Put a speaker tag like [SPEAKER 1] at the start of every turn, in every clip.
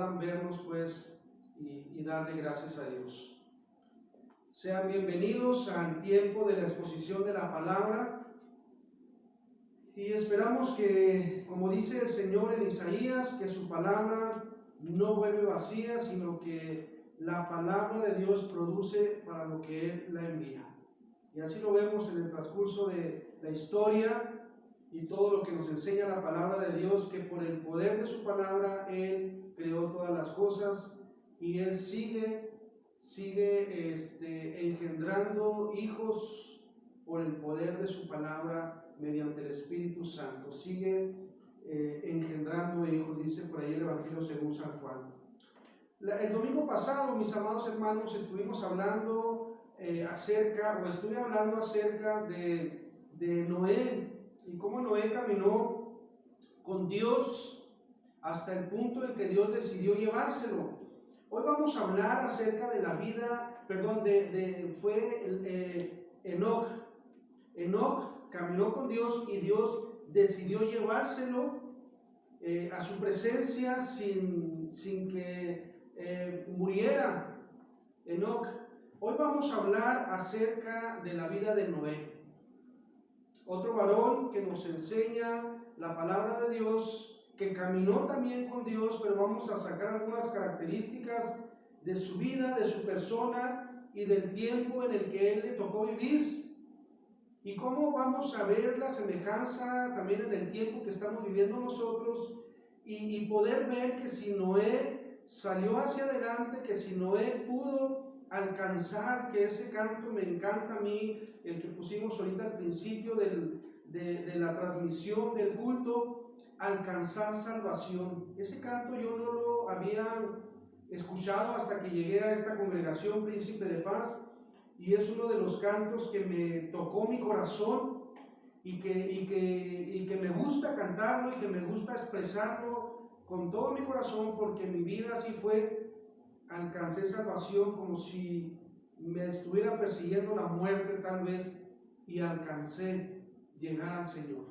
[SPEAKER 1] puedan vernos pues y darle gracias a Dios. Sean bienvenidos al tiempo de la exposición de la palabra y esperamos que, como dice el Señor en Isaías, que su palabra no vuelve vacía, sino que la palabra de Dios produce para lo que Él la envía. Y así lo vemos en el transcurso de la historia y todo lo que nos enseña la palabra de Dios, que por el poder de su palabra Él creó todas las cosas y Él sigue engendrando hijos por el poder de su palabra mediante el Espíritu Santo. Sigue engendrando hijos, dice por ahí el Evangelio según San Juan. El domingo pasado, mis amados hermanos, estuvimos hablando estuve hablando acerca de Noé y cómo Noé caminó con Dios hasta el punto en que Dios decidió llevárselo. Hoy vamos a hablar acerca de la vida, Enoc. Enoc caminó con Dios y Dios decidió llevárselo a su presencia sin que muriera Enoc. Hoy vamos a hablar acerca de la vida de Noé, otro varón que nos enseña la palabra de Dios, que caminó también con Dios, pero vamos a sacar algunas características de su vida, de su persona y del tiempo en el que él le tocó vivir. Y cómo vamos a ver la semejanza también en el tiempo que estamos viviendo nosotros y poder ver que si Noé salió hacia adelante, que si Noé pudo alcanzar, que ese canto me encanta a mí, el que pusimos ahorita al principio de la transmisión del culto, alcanzar salvación. Ese canto yo no lo había escuchado hasta que llegué a esta congregación Príncipe de Paz, y es uno de los cantos que me tocó mi corazón y que me gusta cantarlo y que me gusta expresarlo con todo mi corazón, porque mi vida así fue. Alcancé salvación como si me estuviera persiguiendo la muerte tal vez, y alcancé llegar al Señor.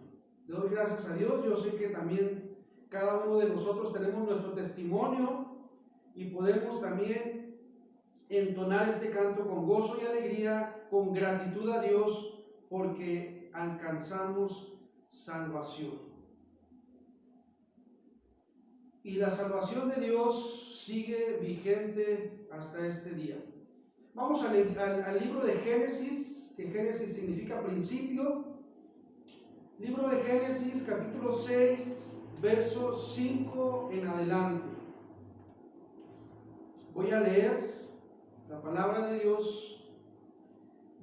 [SPEAKER 1] Le doy gracias a Dios. Yo sé que también cada uno de nosotros tenemos nuestro testimonio y podemos también entonar este canto con gozo y alegría, con gratitud a Dios, porque alcanzamos salvación. Y la salvación de Dios sigue vigente hasta este día. Vamos al libro de Génesis, que Génesis significa principio. Libro de Génesis, capítulo 6, verso 5 en adelante. Voy a leer la palabra de Dios.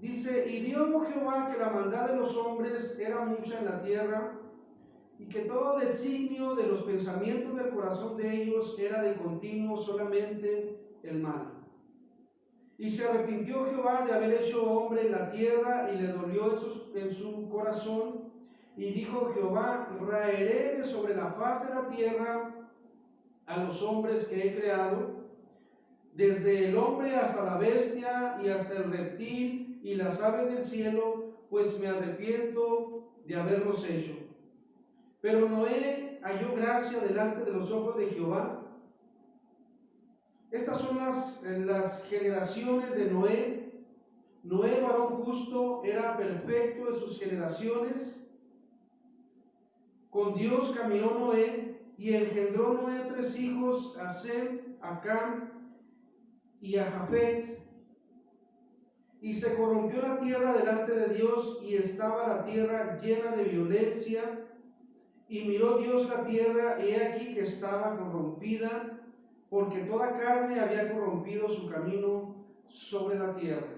[SPEAKER 1] Dice: y vio Jehová que la maldad de los hombres era mucha en la tierra, y que todo designio de los pensamientos del corazón de ellos era de continuo solamente el mal. Y se arrepintió Jehová de haber hecho hombre en la tierra, y le dolió en su corazón, y dijo Jehová: raeré de sobre la faz de la tierra a los hombres que he creado, desde el hombre hasta la bestia y hasta el reptil y las aves del cielo, pues me arrepiento de haberlos hecho. Pero Noé halló gracia delante de los ojos de Jehová. Estas son las generaciones de Noé. Noé, varón justo, era perfecto en sus generaciones. Con Dios caminó Noé, y engendró Noé 3 hijos, a Sem, a Cam y a Jafet. Y se corrompió la tierra delante de Dios, y estaba la tierra llena de violencia. Y miró Dios la tierra, y he aquí que estaba corrompida, porque toda carne había corrompido su camino sobre la tierra.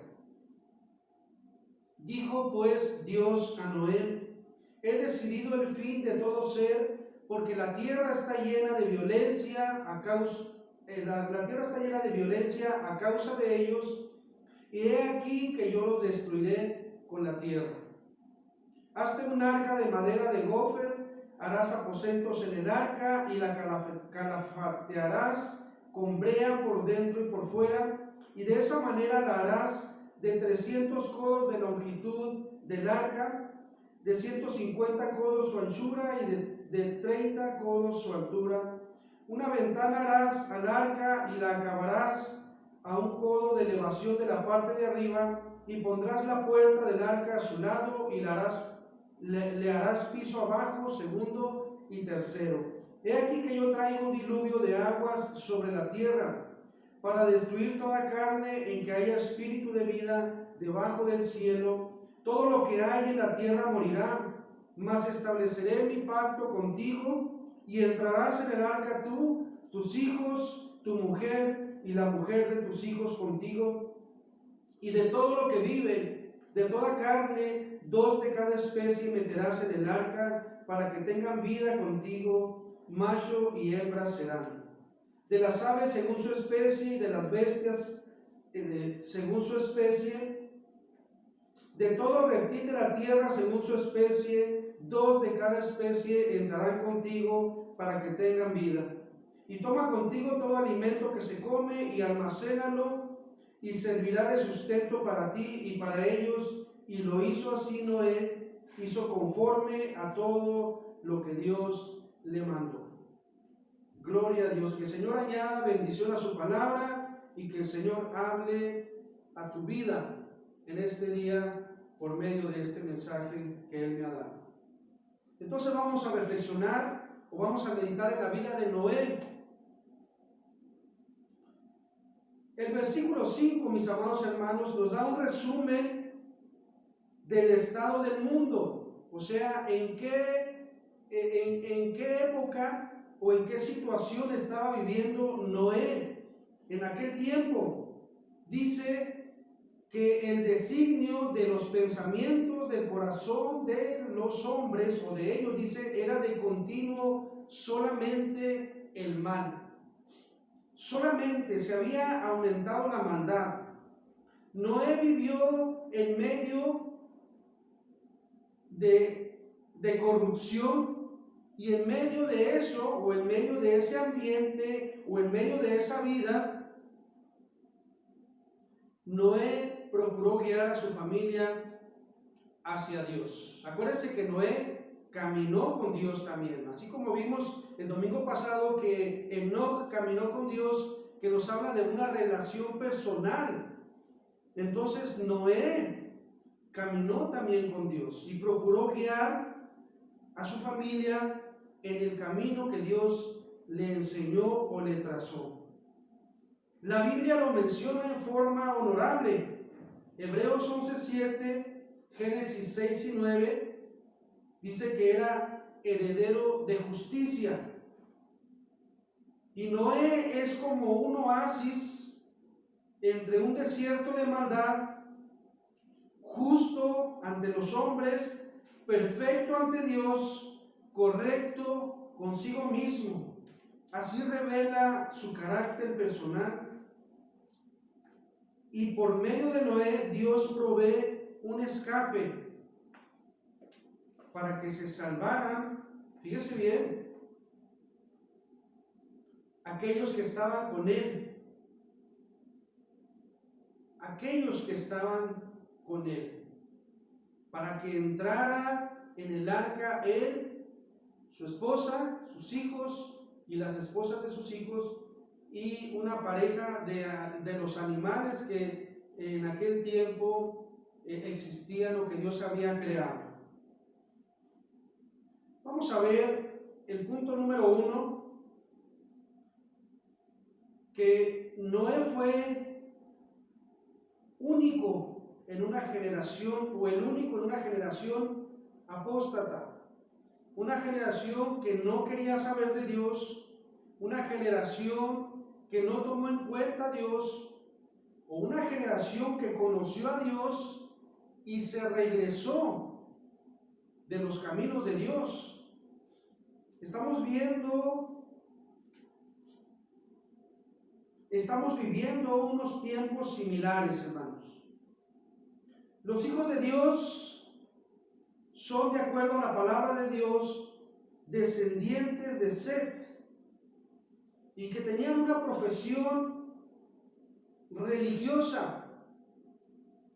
[SPEAKER 1] Dijo pues Dios a Noé: he decidido el fin de todo ser, porque la tierra está llena de violencia a causa de ellos, y he aquí que yo los destruiré con la tierra. Hazte un arca de madera de gofer. Harás aposentos en el arca y la calafatearás con brea por dentro y por fuera, y de esa manera la harás de 300 codos de longitud del arca, de 150 codos su anchura y de 30 codos su altura. Una ventana harás al arca y la acabarás a un codo de elevación de la parte de arriba, y pondrás la puerta del arca a su lado y le harás piso abajo, segundo y tercero. He aquí que yo traigo un diluvio de aguas sobre la tierra, para destruir toda carne en que haya espíritu de vida debajo del cielo. Todo lo que hay en la tierra morirá, mas estableceré mi pacto contigo, y entrarás en el arca tú, tus hijos, tu mujer y la mujer de tus hijos contigo. Y de todo lo que vive, de toda carne, 2 de cada especie meterás en el arca, para que tengan vida contigo, macho y hembra serán. De las aves según su especie, y de las bestias según su especie, de todo reptil de la tierra según su especie, 2 de cada especie entrarán contigo para que tengan vida. Y toma contigo todo alimento que se come y almacénalo, y servirá de sustento para ti y para ellos. Y lo hizo así Noé, hizo conforme a todo lo que Dios le mandó. Gloria a Dios. Que el Señor añada bendición a su palabra, y que el Señor hable a tu vida en este día por medio de este mensaje que Él me ha dado. Entonces vamos a reflexionar, o vamos a meditar en la vida de Noé. El versículo 5, mis amados hermanos, nos da un resumen del estado del mundo, o sea, en qué época o en qué situación estaba viviendo Noé en aquel tiempo. Dice que el designio de los pensamientos del corazón de los hombres, o de ellos, dice, era de continuo solamente el mal. Solamente se había aumentado la maldad. Noé vivió en medio de corrupción, y en medio de eso, o en medio de ese ambiente, o en medio de esa vida, Noé procuró guiar a su familia hacia Dios. Acuérdense que Noé caminó con Dios también, así como vimos el domingo pasado que Enoc caminó con Dios, que nos habla de una relación personal. Entonces Noé caminó también con Dios y procuró guiar a su familia en el camino que Dios le enseñó o le trazó. La Biblia lo menciona en forma honorable. Hebreos 11:7, Génesis 6:9 dice que era heredero de justicia. Y Noé es como un oasis entre un desierto de maldad, justo ante los hombres, perfecto ante Dios, correcto consigo mismo. Así revela su carácter personal. Y por medio de Noé, Dios provee un escape para que se salvaran, fíjese bien, aquellos que estaban con él. Aquellos que estaban con él. Para que entrara en el arca él, su esposa, sus hijos y las esposas de sus hijos, y una pareja de los animales que en aquel tiempo existían o que Dios había creado. Vamos a ver el punto número 1, que Noé fue único en una generación, o el único en una generación apóstata, una generación que no quería saber de Dios, una generación que no tomó en cuenta a Dios, o una generación que conoció a Dios y se regresó de los caminos de Dios. Estamos viviendo unos tiempos similares, hermanos. Los hijos de Dios son, de acuerdo a la palabra de Dios, descendientes de Set, y que tenían una profesión religiosa.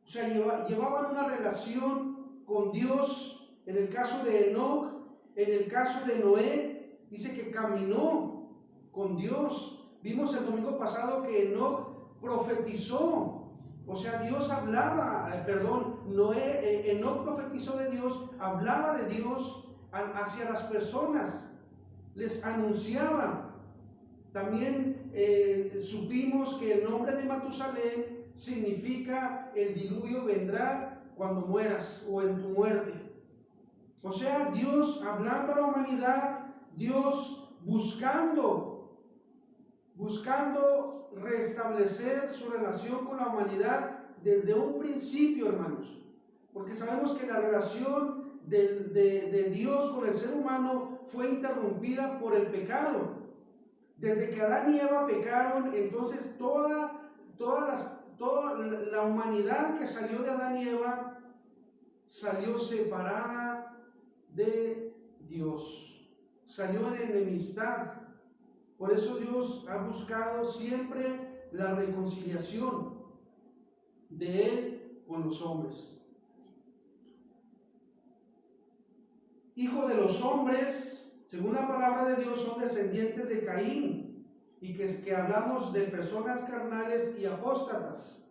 [SPEAKER 1] O sea, llevaban una relación con Dios. En el caso de Enoc, en el caso de Noé, dice que caminó con Dios. Vimos el domingo pasado que Enoc profetizó, o sea, Dios hablaba, Enoc profetizó de Dios, hablaba de Dios hacia las personas, les anunciaba. También supimos que el nombre de Matusalén significa el diluvio vendrá cuando mueras o en tu muerte. O sea, Dios hablando a la humanidad, Dios buscando restablecer su relación con la humanidad desde un principio, hermanos. Porque sabemos que la relación de Dios con el ser humano fue interrumpida por el pecado. Desde que Adán y Eva pecaron, entonces toda la humanidad que salió de Adán y Eva salió separada de Dios, salió en enemistad. Por eso Dios ha buscado siempre la reconciliación de Él con los hombres. Hijo de los hombres, según la palabra de Dios, son descendientes de Caín, y que hablamos de personas carnales y apóstatas.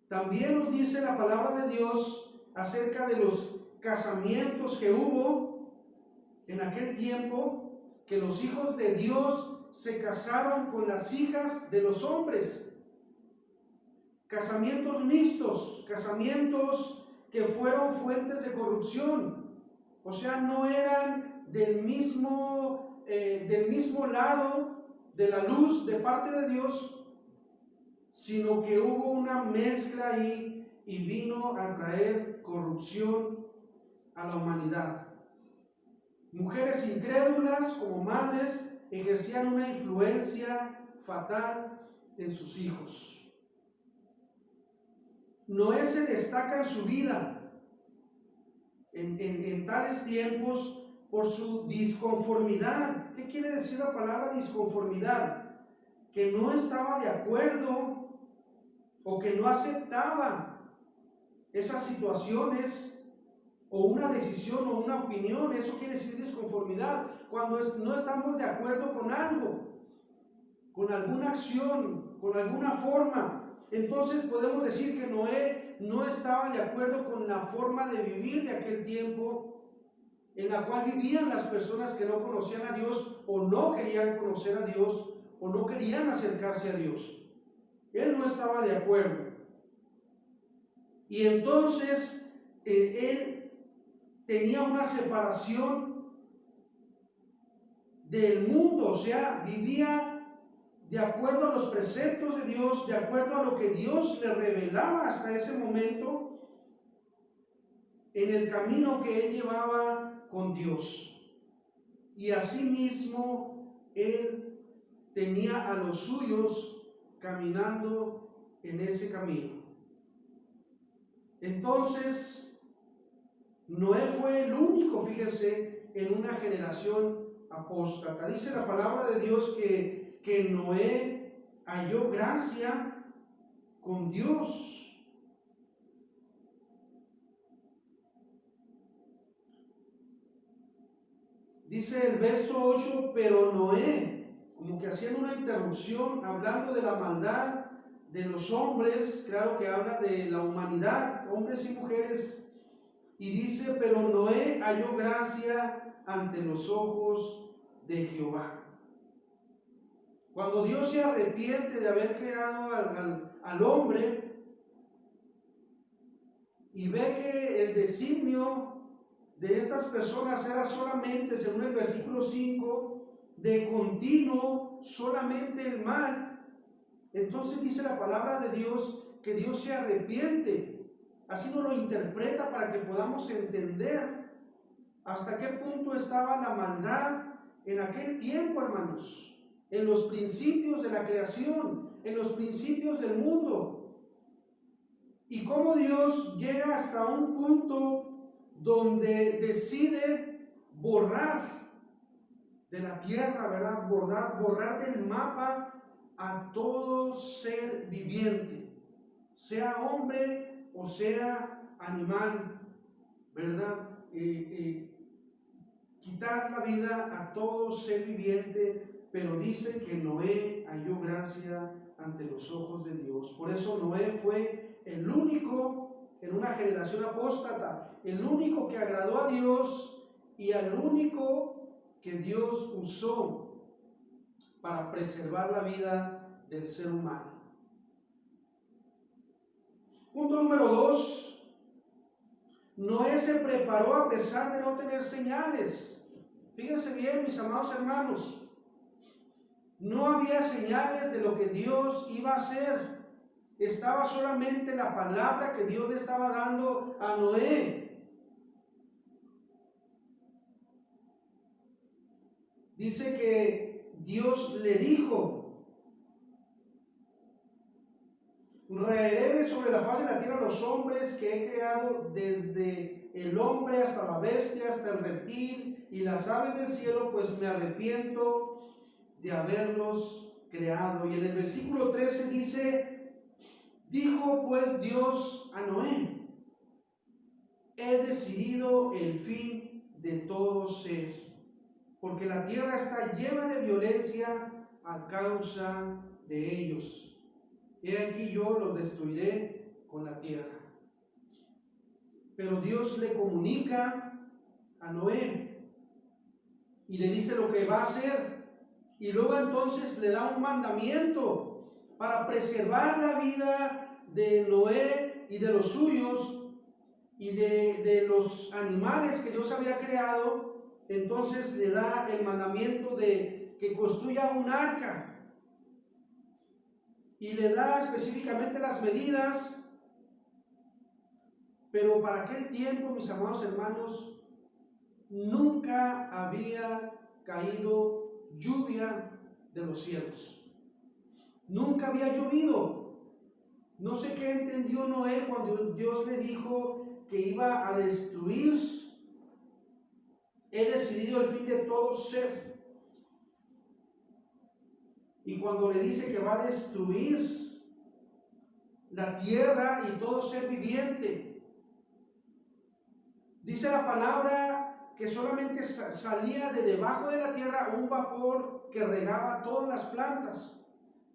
[SPEAKER 1] También nos dice la palabra de Dios acerca de los casamientos que hubo en aquel tiempo, que los hijos de Dios se casaron con las hijas de los hombres. Casamientos mixtos, casamientos que fueron fuentes de corrupción. O sea, no eran del mismo lado de la luz de parte de Dios, sino que hubo una mezcla ahí y vino a traer corrupción a la humanidad. Mujeres incrédulas como madres ejercían una influencia fatal en sus hijos. Noé se destaca en su vida en tales tiempos por su disconformidad. ¿Qué quiere decir la palabra disconformidad? Que no estaba de acuerdo o que no aceptaba esas situaciones o una decisión o una opinión. Eso quiere decir disconformidad, cuando no estamos de acuerdo con algo, con alguna acción, con alguna forma. Entonces podemos decir que Noé no estaba de acuerdo con la forma de vivir de aquel tiempo en la cual vivían las personas que no conocían a Dios o no querían conocer a Dios o no querían acercarse a Dios. Él no estaba de acuerdo. Y entonces él tenía una separación del mundo, o sea, vivía de acuerdo a los preceptos de Dios, de acuerdo a lo que Dios le revelaba hasta ese momento, en el camino que él llevaba con Dios. Y asimismo, él tenía a los suyos caminando en ese camino. Entonces, Noé fue el único, fíjense, en una generación apóstata. Dice la palabra de Dios que Noé halló gracia con Dios. Dice el verso 8, pero Noé, como que haciendo una interrupción, hablando de la maldad de los hombres, claro que habla de la humanidad, hombres y mujeres, y dice, pero Noé halló gracia ante los ojos de Jehová. Cuando Dios se arrepiente de haber creado al hombre y ve que el designio de estas personas era solamente, según el versículo 5, de continuo solamente el mal, entonces dice la palabra de Dios que Dios se arrepiente. Así nos lo interpreta para que podamos entender hasta qué punto estaba la maldad en aquel tiempo, hermanos. En los principios de la creación, en los principios del mundo, y cómo Dios llega hasta un punto donde decide borrar de la tierra, ¿verdad? Borrar del mapa a todo ser viviente, sea hombre o sea animal, ¿verdad? quitar la vida a todo ser viviente, pero dice que Noé halló gracia ante los ojos de Dios. Por eso Noé fue el único en una generación apóstata, el único que agradó a Dios y al único que Dios usó para preservar la vida del ser humano. Punto número 2. Noé se preparó a pesar de no tener señales. Fíjense bien, mis amados hermanos. No había señales de lo que Dios iba a hacer. Estaba solamente la palabra que Dios le estaba dando a Noé. Dice que Dios le dijo: raeré sobre la faz de la tierra los hombres que he creado, desde el hombre hasta la bestia, hasta el reptil y las aves del cielo, pues me arrepiento de haberlos creado. Y en el versículo 13 dice: dijo pues Dios a Noé: he decidido el fin de todo ser, porque la tierra está llena de violencia a causa de ellos. He aquí yo los destruiré con la tierra. Pero Dios le comunica a Noé y le dice lo que va a hacer. Y luego entonces le da un mandamiento para preservar la vida de Noé y de los suyos y de los animales que Dios había creado. Entonces le da el mandamiento de que construya un arca. Y le da específicamente las medidas. Pero para aquel tiempo, mis amados hermanos, nunca había caído lluvia de los cielos. Nunca había llovido. No sé qué entendió Noé cuando Dios le dijo que iba a destruir. He decidido el fin de todo ser. Y cuando le dice que va a destruir la tierra y todo ser viviente, dice la palabra que solamente salía de debajo de la tierra un vapor que regaba todas las plantas,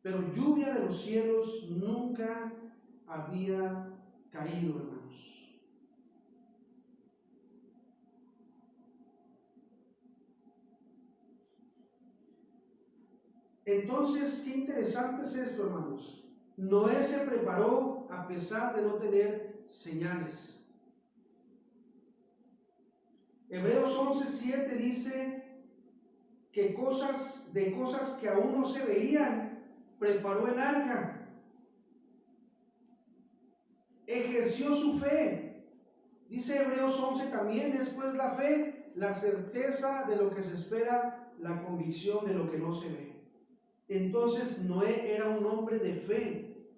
[SPEAKER 1] pero lluvia de los cielos nunca había caído, hermanos. Entonces, qué interesante es esto, hermanos. Noé se preparó a pesar de no tener señales. Hebreos 11:7 dice que cosas que aún no se veían, preparó el arca. Ejerció su fe. Dice Hebreos 11 también: después la fe, la certeza de lo que se espera, la convicción de lo que no se ve. Entonces Noé era un hombre de fe.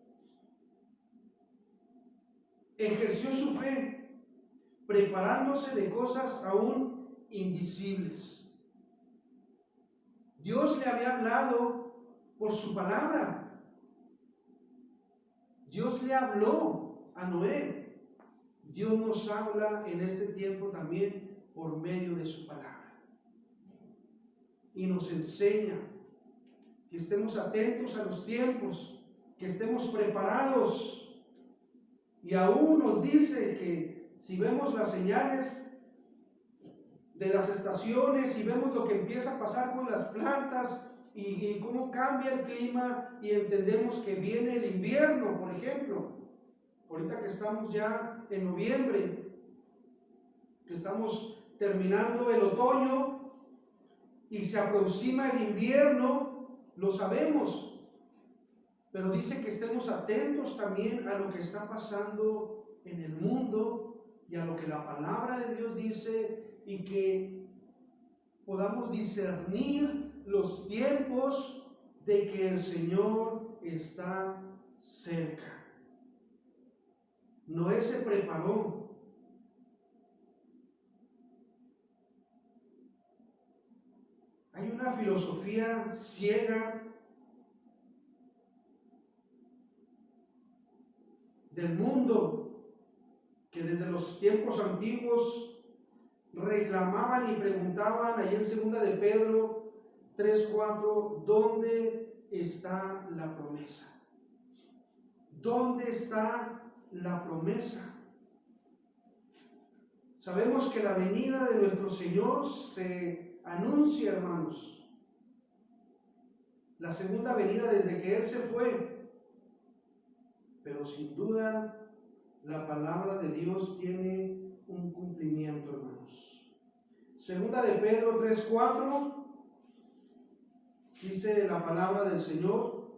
[SPEAKER 1] Ejerció su fe, preparándose de cosas aún invisibles. Dios le había hablado por su palabra. Dios le habló a Noé. Dios nos habla en este tiempo también por medio de su palabra. Y nos enseña que estemos atentos a los tiempos, que estemos preparados. Y aún nos dice que si vemos las señales de las estaciones y vemos lo que empieza a pasar con las plantas y cómo cambia el clima, y entendemos que viene el invierno, por ejemplo, ahorita que estamos ya en noviembre, que estamos terminando el otoño y se aproxima el invierno, lo sabemos, pero dice que estemos atentos también a lo que está pasando en el mundo y a lo que la palabra de Dios dice, y que podamos discernir los tiempos de que el Señor está cerca. Noé se preparó. Hay una filosofía ciega del mundo que desde los tiempos antiguos reclamaban y preguntaban ahí en segunda de Pedro 3:4, ¿dónde está la promesa? ¿Dónde está la promesa? Sabemos que la venida de nuestro Señor se anuncia, hermanos. La segunda venida desde que Él se fue. Pero sin duda, la palabra de Dios tiene un cumplimiento, hermanos. Segunda de Pedro 3:4, dice la palabra del Señor.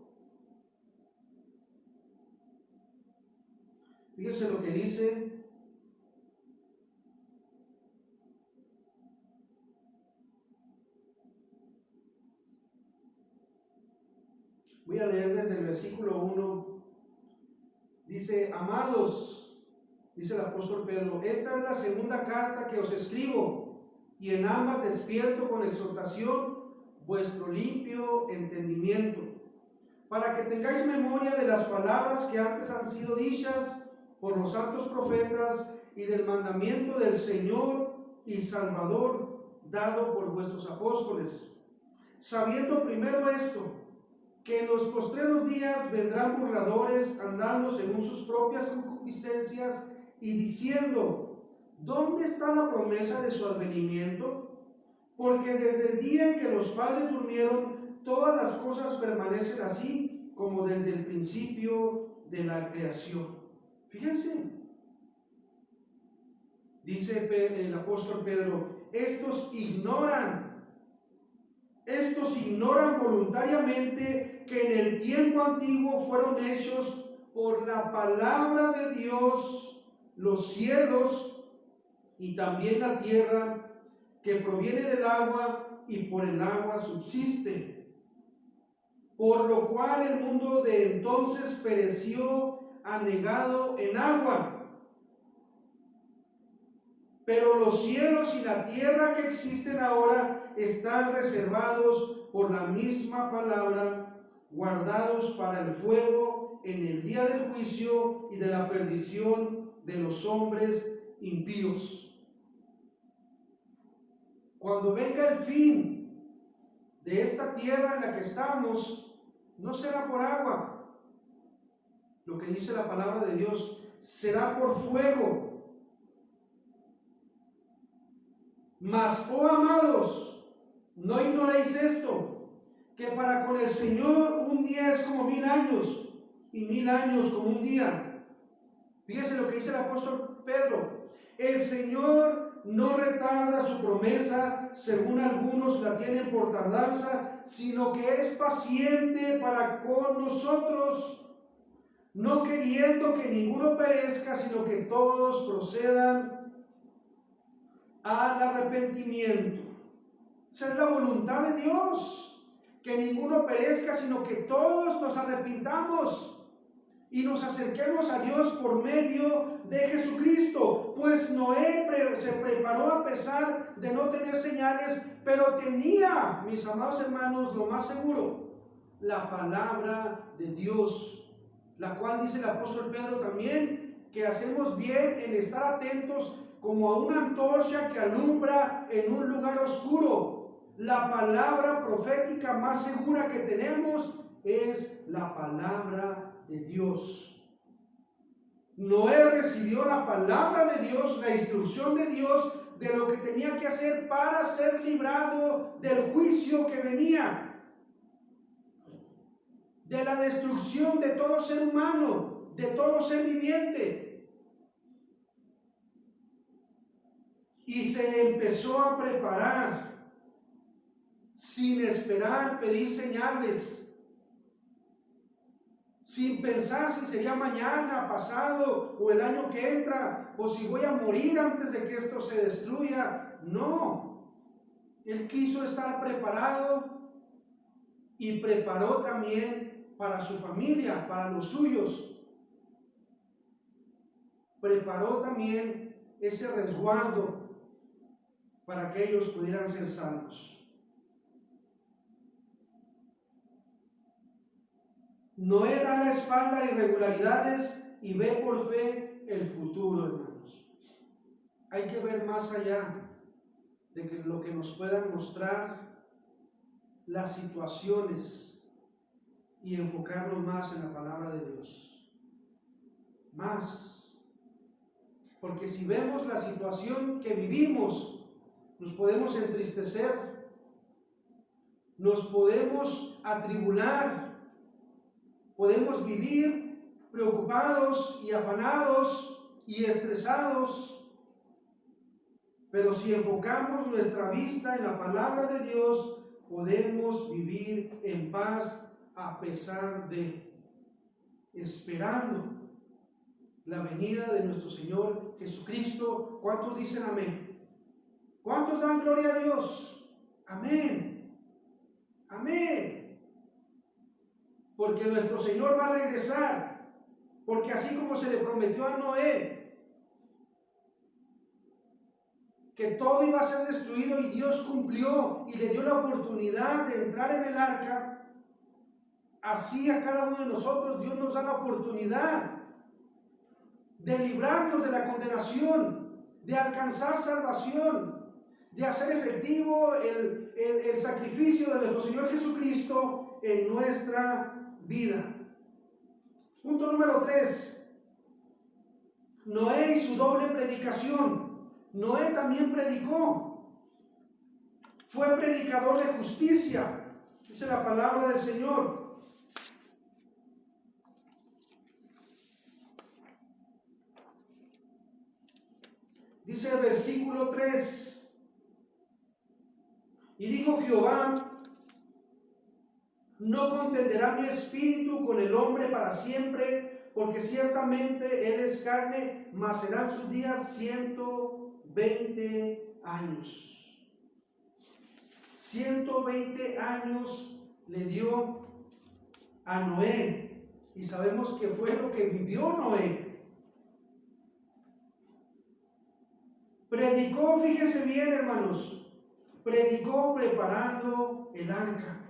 [SPEAKER 1] Fíjense lo que dice. Voy a leer desde el versículo 1. Dice: amados, dice el apóstol Pedro, esta es la segunda carta que os escribo, y en ambas despierto con exhortación vuestro limpio entendimiento, para que tengáis memoria de las palabras que antes han sido dichas por los santos profetas y del mandamiento del Señor y Salvador dado por vuestros apóstoles, sabiendo primero esto, que en los postreros días vendrán burladores andando según sus propias concupiscencias y diciendo: ¿dónde está la promesa de su advenimiento? Porque desde el día en que los padres durmieron, todas las cosas permanecen así como desde el principio de la creación. Fíjense, dice el apóstol Pedro, estos ignoran voluntariamente que en el tiempo antiguo fueron hechos por la palabra de Dios los cielos y también la tierra, que proviene del agua y por el agua subsiste. Por lo cual el mundo de entonces pereció anegado en agua. Pero los cielos y la tierra que existen ahora están reservados por la misma palabra, guardados para el fuego en el día del juicio y de la perdición de los hombres impíos. Cuando venga el fin de esta tierra en la que estamos, no será por agua, lo que dice la palabra de Dios, será por fuego. Mas, oh amados, no ignoréis esto, que para con el Señor un día es como 1000 años, y 1000 años como un día. Fíjese lo que dice el apóstol Pedro: el Señor no retarda su promesa, según algunos la tienen por tardanza, sino que es paciente para con nosotros, no queriendo que ninguno perezca, sino que todos procedan al arrepentimiento. Esa es la voluntad de Dios, que ninguno perezca, sino que todos nos arrepintamos y nos acerquemos a Dios por medio de Jesucristo. Pues Noé se preparó a pesar de no tener señales, pero tenía, mis amados hermanos, lo más seguro, la palabra de Dios, la cual dice el apóstol Pedro también, que hacemos bien en estar atentos como a una antorcha que alumbra en un lugar oscuro. La palabra profética más segura que tenemos es la palabra de Dios. Noé recibió la palabra de Dios, la instrucción de Dios de lo que tenía que hacer para ser librado del juicio que venía, de la destrucción de todo ser humano, de todo ser viviente. Y se empezó a preparar sin esperar pedir señales, sin pensar si sería mañana, pasado o el año que entra, o si voy a morir antes de que esto se destruya. No, él quiso estar preparado y preparó también para su familia, para los suyos. Preparó también ese resguardo para que ellos pudieran ser salvos. Noé da la espalda a irregularidades y ve por fe el futuro, hermanos. Hay que ver más allá. de que lo que nos puedan mostrar las situaciones y enfocarnos más en la palabra de Dios. Más. Porque si vemos la situación que vivimos, nos podemos entristecer, nos podemos atribular, podemos vivir preocupados y afanados y estresados. Pero si enfocamos nuestra vista en la palabra de Dios, podemos vivir en paz a pesar de, esperando la venida de nuestro Señor Jesucristo. ¿Cuántos dicen amén? ¿Cuántos dan gloria a Dios? Amén. Amén. Porque nuestro Señor va a regresar. Porque así como se le prometió a Noé que todo iba a ser destruido y Dios cumplió y le dio la oportunidad de entrar en el arca, así a cada uno de nosotros Dios nos da la oportunidad de librarnos de la condenación, de alcanzar salvación, de hacer efectivo el sacrificio de nuestro Señor Jesucristo en nuestra vida. Punto número 3. Noé y su doble predicación. Noé también predicó. Fue predicador de justicia, dice la palabra del Señor. Dice el versículo 3: y dijo Jehová, no contenderá mi espíritu con el hombre para siempre, porque ciertamente él es carne, mas serán sus días 120 años. 120 años le dio a Noé, y sabemos que fue lo que vivió Noé. Predicó, fíjese bien, hermanos, predicó preparando el arca.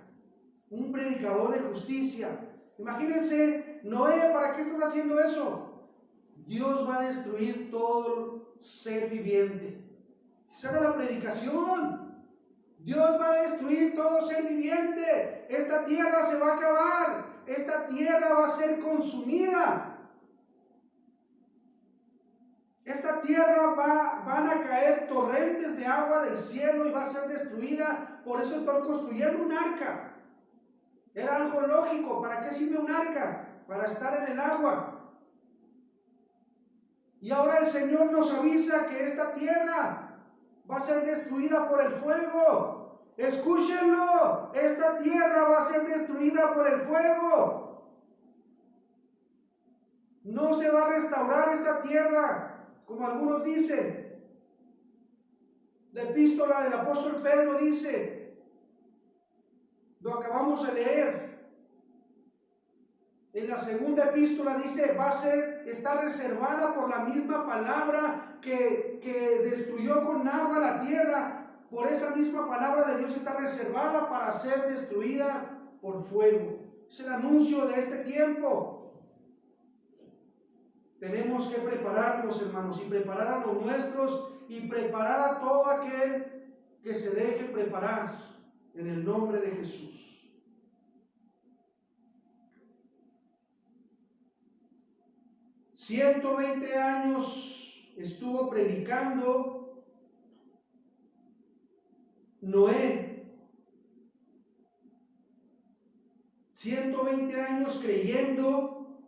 [SPEAKER 1] Un predicador de justicia. Imagínense, Noé, ¿para qué estás haciendo eso? Dios va a destruir todo ser viviente. Esa era la predicación. Dios va a destruir todo ser viviente. Esta tierra se va a acabar. Esta tierra va a ser consumida. Esta tierra van a caer torrentes de agua del cielo y va a ser destruida. Por eso están construyendo un arca. Era algo lógico. ¿Para qué sirve un arca? Para estar en el agua. Y ahora el Señor nos avisa que esta tierra va a ser destruida por el fuego. Escúchenlo. Esta tierra va a ser destruida por el fuego. No se va a restaurar esta tierra, como algunos dicen. La epístola del apóstol Pedro dice, lo acabamos de leer, en la segunda epístola dice, está reservada por la misma palabra que destruyó con agua la tierra. Por esa misma palabra de Dios está reservada para ser destruida por fuego. Es el anuncio de este tiempo. Tenemos que prepararnos, hermanos, y preparar a los nuestros y preparar a todo aquel que se deje preparar en el nombre de Jesús. «120 años estuvo predicando Noé. 120 años creyendo,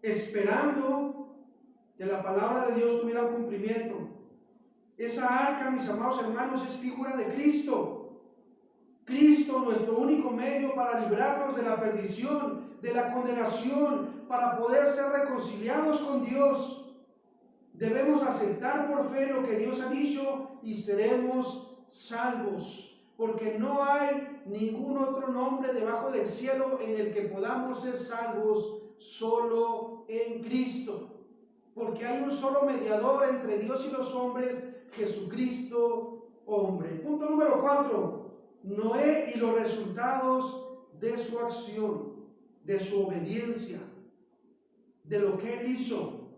[SPEAKER 1] esperando que la palabra de Dios tuviera cumplimiento. Esa arca, mis amados hermanos, es figura de Cristo. Cristo, nuestro único medio para librarnos de la perdición, de la condenación, para poder ser reconciliados con Dios. Debemos aceptar por fe lo que Dios ha dicho y seremos salvos, porque no hay ningún otro nombre debajo del cielo en el que podamos ser salvos, solo en Cristo, porque hay un solo mediador entre Dios y los hombres, Jesucristo hombre. Punto número 4. Noé y los resultados de su acción, de su obediencia, de lo que él hizo.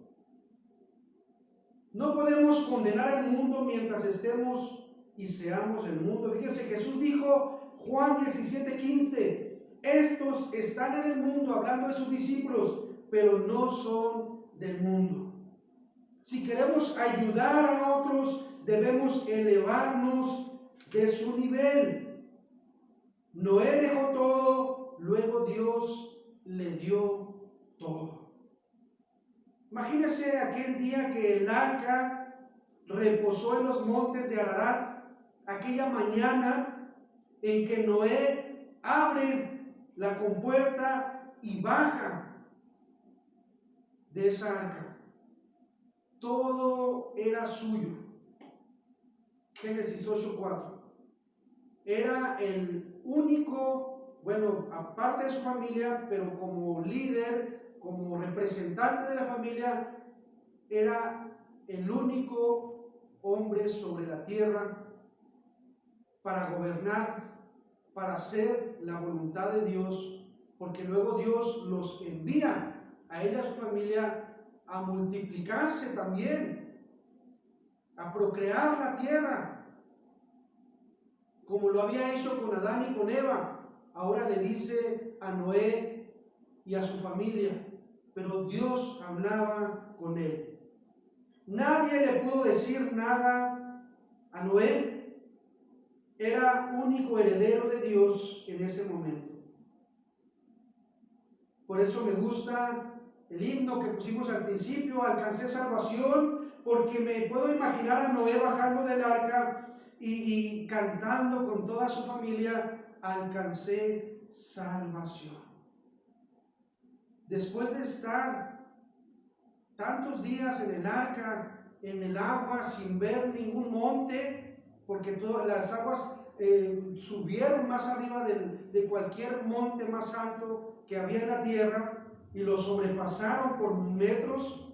[SPEAKER 1] No podemos condenar al mundo mientras estemos y seamos el mundo. Fíjense, Jesús dijo, Juan 17:15, estos están en el mundo, hablando de sus discípulos, pero no son del mundo. Si queremos ayudar a otros, debemos elevarnos de su nivel. Noé dejó todo, luego Dios le dio todo. Imagínense aquel día que el arca reposó en los montes de Ararat, aquella mañana en que Noé abre la compuerta y baja de esa arca. Todo era suyo. Génesis 8:4. Era el único, bueno, aparte de su familia, pero como líder, como representante de la familia, era el único hombre sobre la tierra para gobernar, para hacer la voluntad de Dios, porque luego Dios los envía a él y a su familia a multiplicarse también, a procrear la tierra, como lo había hecho con Adán y con Eva. Ahora le dice a Noé y a su familia, pero Dios hablaba con él. Nadie le pudo decir nada a Noé. Era único heredero de Dios en ese momento. Por eso me gusta el himno que pusimos al principio, alcancé salvación, porque me puedo imaginar a Noé bajando del arca y cantando con toda su familia, alcancé salvación. Después de estar tantos días en el arca, en el agua, sin ver ningún monte, porque todas las aguas subieron más arriba de cualquier monte más alto que había en la tierra y lo sobrepasaron por metros.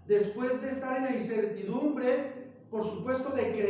[SPEAKER 1] Después de estar en la incertidumbre, por supuesto, de creer